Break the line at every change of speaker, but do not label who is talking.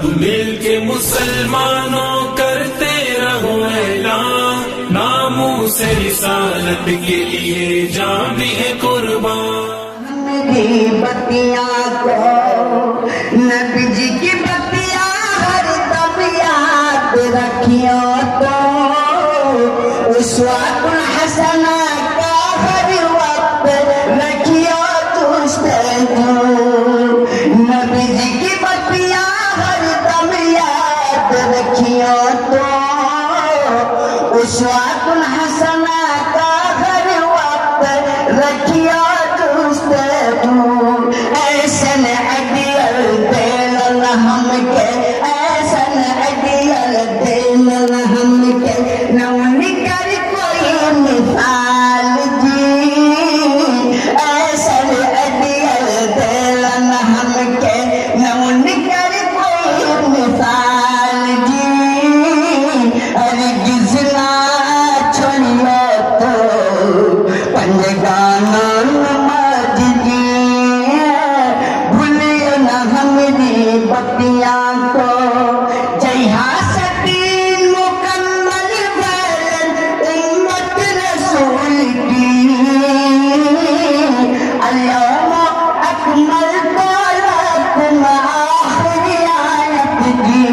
سب مل کے مسلمانوں کرتے رہو اعلان، ناموس رسالت کے لیے جان بھی ہے قربان۔
میری بتیاں کو نبی جی کی بتیاں ہر دم یاد رکھیو تو اسوۃ حسنہ کا ہر وقت رکھیو نبی جی کی بتیاں ہر دم یاد رکھیو تو اسوۃ حسنہ کا ہر وقت رکھیو ایسن عدیل دل ہم کے، ایسن عدیل دل ہم کے، نون کر کوئی مثال جی، ایسن عدیل دل ہم کے، نون کر کوئی مثال جی، ہرگز نہ چھوڑیو تو پنجگانہ بتیاں کو جہاں سدین مکمل بیان امت رسول کی، الیوم اکملت لکم آخری آیت کی،